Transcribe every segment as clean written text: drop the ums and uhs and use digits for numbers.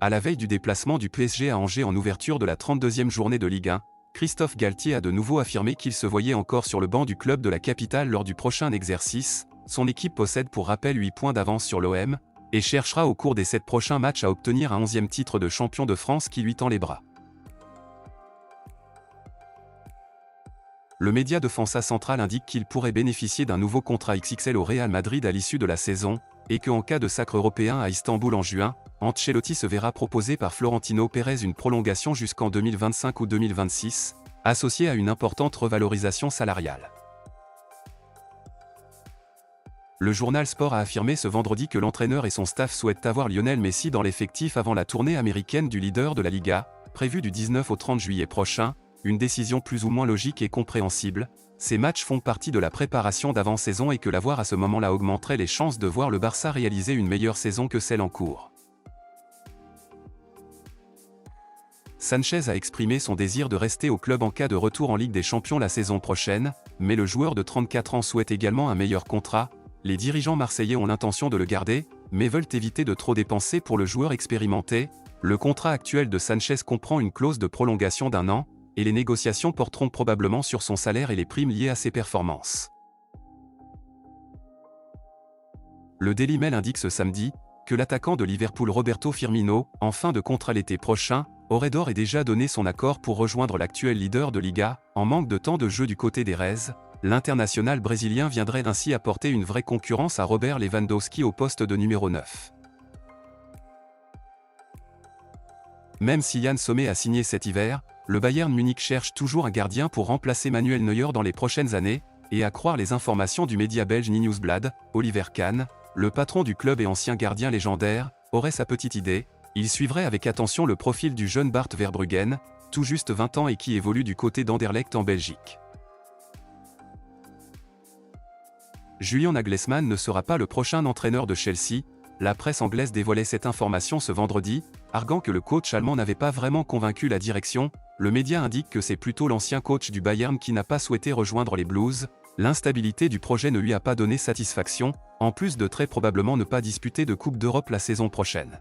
À la veille du déplacement du PSG à Angers en ouverture de la 32e journée de Ligue 1, Christophe Galtier a de nouveau affirmé qu'il se voyait encore sur le banc du club de la capitale lors du prochain exercice. Son équipe possède pour rappel 8 points d'avance sur l'OM, et cherchera au cours des 7 prochains matchs à obtenir un 11e titre de champion de France qui lui tend les bras. Le média de Defensa Central indique qu'il pourrait bénéficier d'un nouveau contrat XXL au Real Madrid à l'issue de la saison, et qu'en cas de sacre européen à Istanbul en juin, Ancelotti se verra proposer par Florentino Pérez une prolongation jusqu'en 2025 ou 2026, associée à une importante revalorisation salariale. Le journal Sport a affirmé ce vendredi que l'entraîneur et son staff souhaitent avoir Lionel Messi dans l'effectif avant la tournée américaine du leader de la Liga, prévue du 19 au 30 juillet prochain, une décision plus ou moins logique et compréhensible. Ces matchs font partie de la préparation d'avant-saison et que l'avoir à ce moment-là augmenterait les chances de voir le Barça réaliser une meilleure saison que celle en cours. Sanchez a exprimé son désir de rester au club en cas de retour en Ligue des Champions la saison prochaine, mais le joueur de 34 ans souhaite également un meilleur contrat. Les dirigeants marseillais ont l'intention de le garder, mais veulent éviter de trop dépenser pour le joueur expérimenté. Le contrat actuel de Sanchez comprend une clause de prolongation d'1 an, et les négociations porteront probablement sur son salaire et les primes liées à ses performances. Le Daily Mail indique ce samedi que l'attaquant de Liverpool Roberto Firmino, en fin de contrat l'été prochain, aurait d'ores et déjà donné son accord pour rejoindre l'actuel leader de Liga. En manque de temps de jeu du côté des Reds, l'international brésilien viendrait ainsi apporter une vraie concurrence à Robert Lewandowski au poste de numéro 9. Même si Yann Sommer a signé cet hiver, le Bayern Munich cherche toujours un gardien pour remplacer Manuel Neuer dans les prochaines années, et à croire les informations du média belge Nieuwsblad, Oliver Kahn, le patron du club et ancien gardien légendaire, aurait sa petite idée. Il suivrait avec attention le profil du jeune Bart Verbruggen, tout juste 20 ans et qui évolue du côté d'Anderlecht en Belgique. Julian Nagelsmann ne sera pas le prochain entraîneur de Chelsea. La presse anglaise dévoilait cette information ce vendredi, arguant que le coach allemand n'avait pas vraiment convaincu la direction. Le média indique que c'est plutôt l'ancien coach du Bayern qui n'a pas souhaité rejoindre les Blues. L'instabilité du projet ne lui a pas donné satisfaction, en plus de très probablement ne pas disputer de Coupe d'Europe la saison prochaine.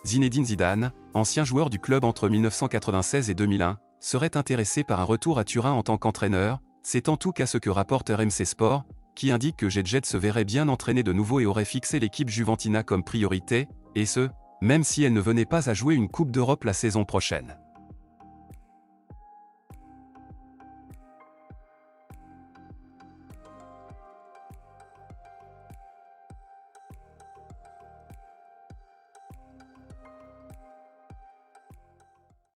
Zinedine Zidane, ancien joueur du club entre 1996 et 2001, serait intéressé par un retour à Turin en tant qu'entraîneur. C'est en tout cas ce que rapporte RMC Sport, qui indique que Jedjet se verrait bien entraîner de nouveau et aurait fixé l'équipe Juventina comme priorité, et ce, même si elle ne venait pas à jouer une Coupe d'Europe la saison prochaine.